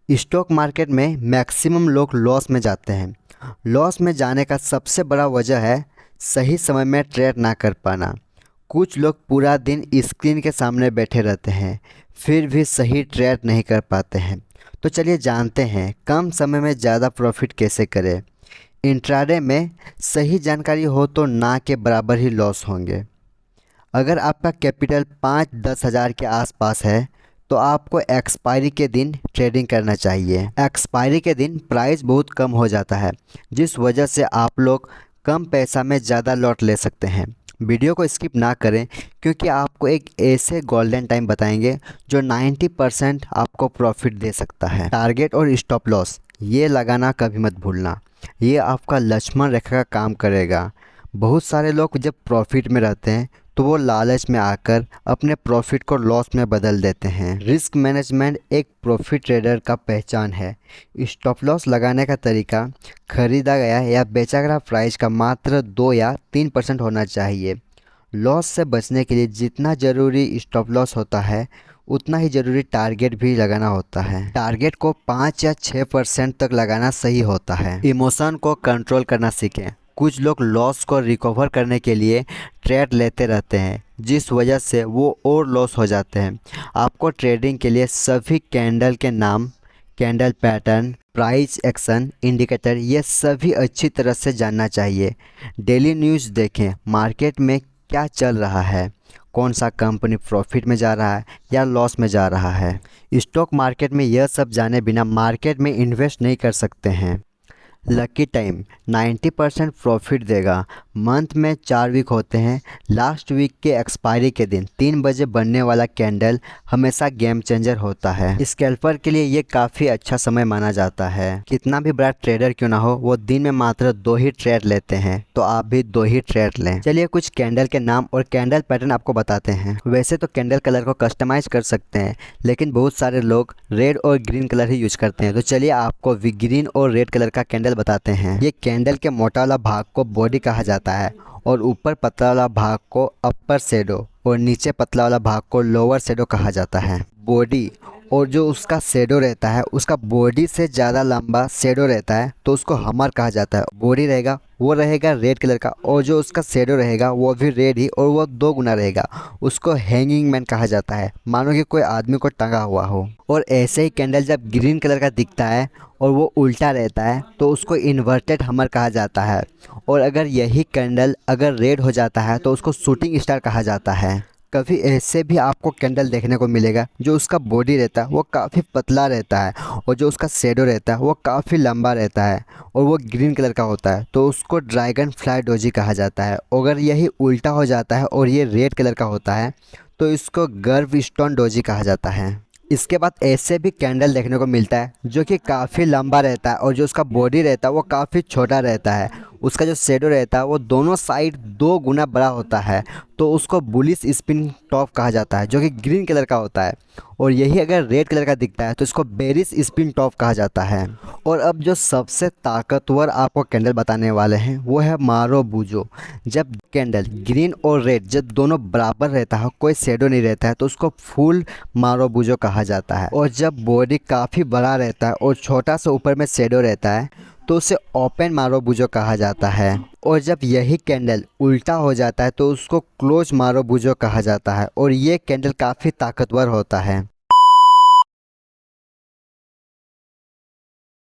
Stock market में maximum लोग loss में जाते हैं। लॉस में जाने का सबसे बड़ा वजह है सही समय में ट्रेड ना कर पाना। कुछ लोग पूरा दिन स्क्रीन के सामने बैठे रहते हैं फिर भी सही ट्रेड नहीं कर पाते हैं। तो चलिए जानते हैं कम समय में ज़्यादा प्रॉफिट कैसे करें। इंट्राडे में सही जानकारी हो तो ना के बराबर ही लॉस होंगे। अगर आपका कैपिटल 5-10 हज़ार के आसपास है तो आपको एक्सपायरी के दिन ट्रेडिंग करना चाहिए। एक्सपायरी के दिन प्राइस बहुत कम हो जाता है जिस वजह से आप लोग कम पैसा में ज़्यादा लॉट ले सकते हैं। वीडियो को स्किप ना करें क्योंकि आपको एक ऐसे गोल्डन टाइम बताएंगे जो 90% आपको प्रॉफिट दे सकता है। टारगेट और स्टॉप लॉस ये लगाना कभी मत भूलना, ये आपका लक्ष्मण रेखा का काम करेगा। बहुत सारे लोग जब प्रॉफिट में रहते हैं तो वो लालच में आकर अपने प्रॉफिट को लॉस में बदल देते हैं। रिस्क मैनेजमेंट एक प्रॉफिट ट्रेडर का पहचान है। स्टॉप लॉस लगाने का तरीका खरीदा गया या बेचा गया प्राइस का मात्र 2 या 3% होना चाहिए। लॉस से बचने के लिए जितना ज़रूरी स्टॉप लॉस होता है उतना ही ज़रूरी टारगेट भी लगाना होता है। टारगेट को 5 या 6% तक लगाना सही होता है। इमोशन को कंट्रोल करना सीखें। कुछ लोग लॉस को रिकवर करने के लिए ट्रेड लेते रहते हैं जिस वजह से वो और लॉस हो जाते हैं। आपको ट्रेडिंग के लिए सभी कैंडल के नाम, candle pattern, price action indicator ये सभी अच्छी तरह से जानना चाहिए। डेली न्यूज़ देखें, मार्केट में क्या चल रहा है, कौन सा कंपनी प्रॉफिट में जा रहा है या लॉस में जा रहा है। स्टॉक मार्केट में यह सब जाने बिना मार्केट में इन्वेस्ट नहीं कर सकते हैं। लकी टाइम 90% प्रॉफिट देगा। मंथ में 4 वीक होते हैं। लास्ट वीक के एक्सपायरी के दिन 3 बजे बनने वाला कैंडल हमेशा गेम चेंजर होता है। स्कैल्पर के लिए ये काफ़ी अच्छा समय माना जाता है। कितना भी बड़ा ट्रेडर क्यों ना हो वो दिन में मात्र 2 ही ट्रेड लेते हैं, तो आप भी 2 ही ट्रेड लें। चलिए कुछ कैंडल के नाम और कैंडल पैटर्न आपको बताते हैं। वैसे तो कैंडल कलर को कस्टमाइज कर सकते हैं लेकिन बहुत सारे लोग रेड और ग्रीन कलर ही यूज करते हैं। तो चलिए आपको ग्रीन और रेड कलर का कैंडल बताते हैं। ये कैंडल के मोटा वाला भाग को बॉडी कहा जाता है और ऊपर पतला वाला भाग को अपर शेडो और नीचे पतला वाला भाग को लोअर शेडो कहा जाता है। बॉडी और जो उसका शेडो रहता है उसका बॉडी से ज़्यादा लंबा शेडो रहता है तो उसको हमर कहा जाता है। बॉडी रहेगा वो रहेगा रेड कलर का और जो उसका शेडो रहेगा वो भी रेड ही और वो 2 गुना रहेगा, उसको हैंगिंग मैन कहा जाता है, मानो कि कोई आदमी को टंगा हुआ हो। और ऐसे ही कैंडल जब ग्रीन कलर का दिखता है और वो उल्टा रहता है तो उसको इन्वर्टेड हमर कहा जाता है। और अगर यही कैंडल अगर रेड हो जाता है तो उसको शूटिंग स्टार कहा जाता है। कभी ऐसे भी आपको कैंडल देखने को मिलेगा जो उसका बॉडी रहता है वो काफ़ी पतला रहता है और जो उसका शेडो रहता है वो काफ़ी लंबा रहता है और वो ग्रीन कलर का होता है, तो उसको ड्रैगन फ्लाई डोजी कहा जाता है। अगर यही उल्टा हो जाता है और ये रेड कलर का होता है तो इसको गर्व स्टोन डोजी कहा जाता है। इसके बाद ऐसे भी कैंडल देखने को मिलता है जो कि काफ़ी लंबा रहता है और जो उसका बॉडी रहता है वो काफ़ी छोटा रहता है। उसका जो शेडो रहता है वो दोनों साइड 2 गुना बड़ा होता है, तो उसको बुलिश स्पिन टॉप कहा जाता है जो कि ग्रीन कलर का होता है। और यही अगर रेड कलर का दिखता है तो इसको बेरिश स्पिन टॉप कहा जाता है। और अब जो सबसे ताकतवर आपको कैंडल बताने वाले हैं वो है मारो बूजो। जब कैंडल ग्रीन और रेड जब दोनों बराबर रहता है, कोई शेडो नहीं रहता है, तो उसको फुल मारो बूजो कहा जाता है। और जब बॉडी काफ़ी बड़ा रहता है और छोटा सा ऊपर में शेडो रहता है तो उसे ओपन मारो बूजो कहा जाता है। और जब यही कैंडल उल्टा हो जाता है तो उसको क्लोज मारो बूजो कहा जाता है और ये कैंडल काफ़ी ताकतवर होता है।